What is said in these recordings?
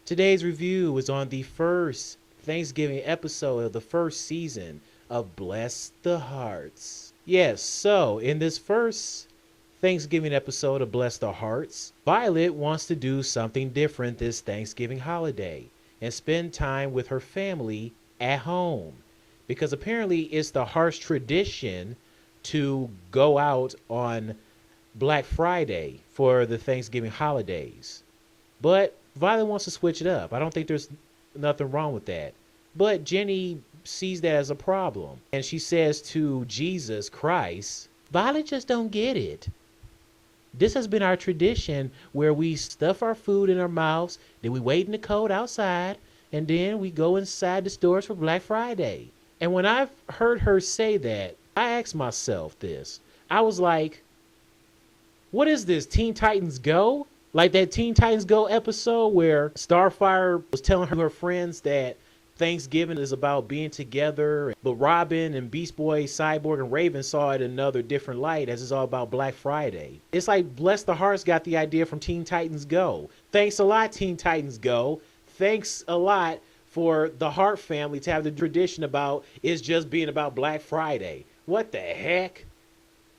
Today's review is on the first Thanksgiving episode of the first season of Bless the Harts. Yes, so in this first Thanksgiving episode of Bless the Harts, Violet wants to do something different this Thanksgiving holiday and spend time with her family at home. Because apparently it's the Harts tradition to go out on Black Friday for the Thanksgiving holidays. But Violet wants to switch it up. I don't think there's nothing wrong with that. But Jenny sees that as a problem. And she says to Jesus Christ, Violet just don't get it. This has been our tradition where we stuff our food in our mouths, then we wait in the cold outside, and then we go inside the stores for Black Friday. And when I've heard her say that, I asked myself this. I was like, what is this, Teen Titans Go? Like that Teen Titans Go episode where Starfire was telling her friends that Thanksgiving is about being together, but Robin and Beast Boy, Cyborg, and Raven saw it in another different light as it's all about Black Friday. It's like Bless the Hearts got the idea from Teen Titans Go. Thanks a lot, Teen Titans Go. Thanks a lot for the Hart family to have the tradition about it's just being about Black Friday. What the heck?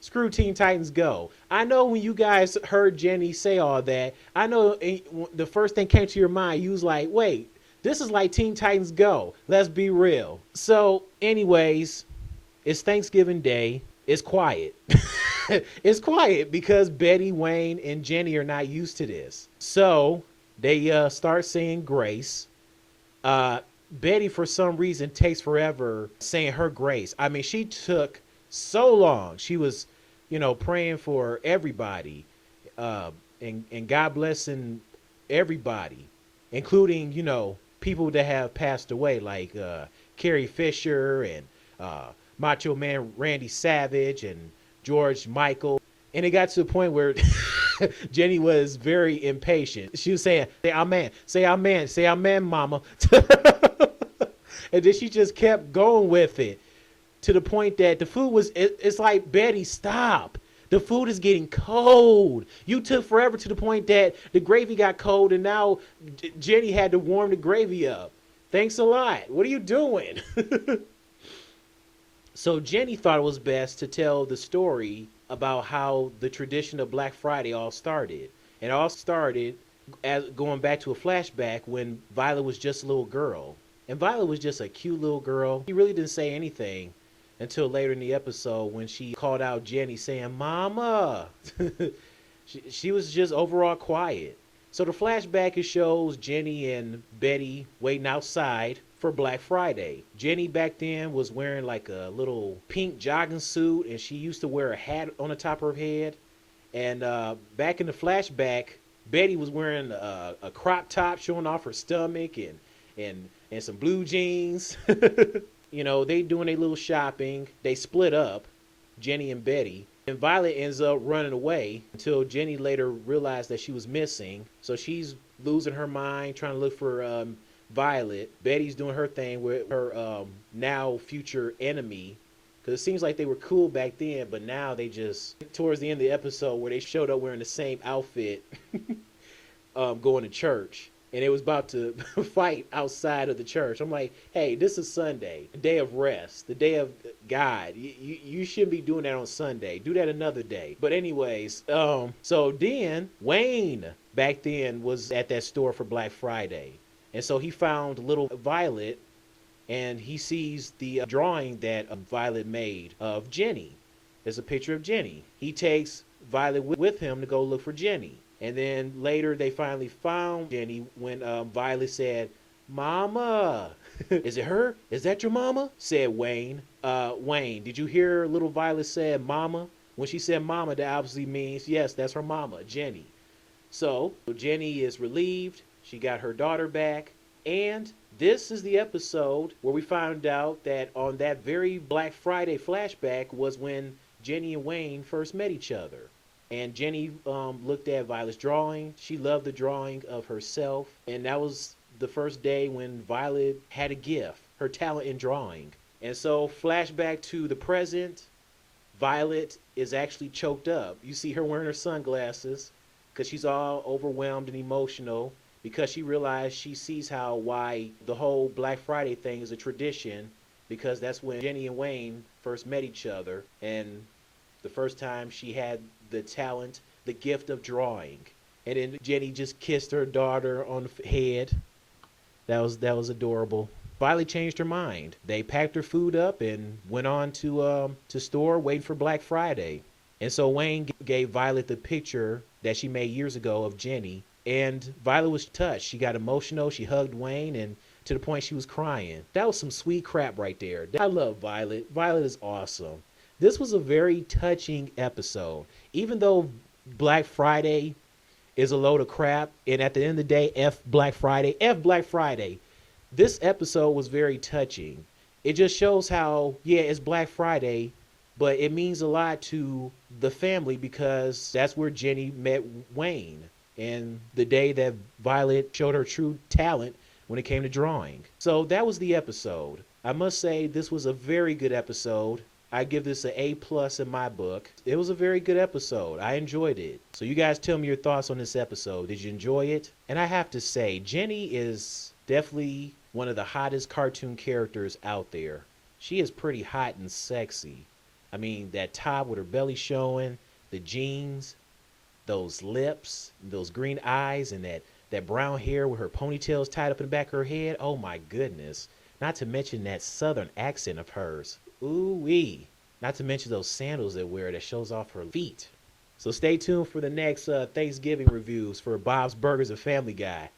Screw Teen Titans Go. I know when you guys heard Jenny say all that, I know the first thing came to your mind, you was like, wait, this is like Teen Titans Go. Let's be real. So anyways, it's Thanksgiving Day. It's quiet. It's quiet because Betty, Wayne, and Jenny are not used to this. So they start saying grace. Betty, for some reason, takes forever saying her grace. I mean, she took so long. She was, praying for everybody, and God blessing everybody, including, people that have passed away, like Carrie Fisher and Macho Man Randy Savage and George Michael. And it got to the point where Jenny was very impatient. She was saying, say amen, say amen, say amen, mama. And then she just kept going with it to the point that the food was, it's like, Betty, stop. The food is getting cold. You took forever to the point that the gravy got cold and now Jenny had to warm the gravy up. Thanks a lot. What are you doing? So Jenny thought it was best to tell the story about how the tradition of Black Friday all started. It all started as going back to a flashback when Violet was just a little girl. And Violet was just a cute little girl. She really didn't say anything until later in the episode when she called out Jenny saying, Mama. she was just overall quiet. So the flashback, it shows Jenny and Betty waiting outside for Black Friday. Jenny back then was wearing like a little pink jogging suit, and she used to wear a hat on the top of her head. And back in the flashback, Betty was wearing a crop top showing off her stomach and some blue jeans. They doing a little shopping. They split up, Jenny and Betty. And Violet ends up running away until Jenny later realized that she was missing. So she's losing her mind, trying to look for Violet. Betty's doing her thing with her now future enemy. Because it seems like they were cool back then, but now they just, towards the end of the episode where they showed up wearing the same outfit, going to church. And it was about to fight outside of the church. I'm like, hey, this is Sunday, the day of rest, the day of God. You shouldn't be doing that on Sunday. Do that another day. But anyways, so then Wayne back then was at that store for Black Friday. And so he found little Violet, and he sees the drawing that Violet made of Jenny. There's a picture of Jenny. He takes Violet with him to go look for Jenny. And then later they finally found Jenny when Violet said, Mama, is it her? Is that your mama? Said Wayne. Wayne, did you hear little Violet said mama? When she said mama, that obviously means, yes, that's her mama, Jenny. So Jenny is relieved. She got her daughter back. And this is the episode where we found out that on that very Black Friday flashback was when Jenny and Wayne first met each other. And Jenny looked at Violet's drawing. She loved the drawing of herself. And that was the first day when Violet had a gift, her talent in drawing. And so flashback to the present, Violet is actually choked up. You see her wearing her sunglasses because she's all overwhelmed and emotional because she sees why the whole Black Friday thing is a tradition, because that's when Jenny and Wayne first met each other, and the first time she had the talent, the gift of drawing. And then Jenny just kissed her daughter on the head. That was adorable. Violet changed her mind. They packed her food up and went on to store waiting for Black Friday. And so Wayne gave Violet the picture that she made years ago of Jenny, and Violet was touched. She got emotional. She hugged Wayne, and to the point she was crying. That was some sweet crap right there. I love Violet. Violet is awesome. This was a very touching episode. Even though Black Friday is a load of crap, and at the end of the day, F Black Friday, F Black Friday. This episode was very touching. It just shows how, yeah, it's Black Friday, but it means a lot to the family because that's where Jenny met Wayne, and the day that Violet showed her true talent when it came to drawing. So that was the episode. I must say this was a very good episode. I give this an A+ in my book. It was a very good episode. I enjoyed it. So you guys tell me your thoughts on this episode. Did you enjoy it? And I have to say, Jenny is definitely one of the hottest cartoon characters out there. She is pretty hot and sexy. I mean, that top with her belly showing, the jeans, those lips, those green eyes, and that brown hair with her ponytails tied up in the back of her head. Oh my goodness. Not to mention that southern accent of hers. Ooh-wee. Not to mention those sandals they wear that shows off her feet. So stay tuned for the next Thanksgiving reviews for Bob's Burgers and Family Guy.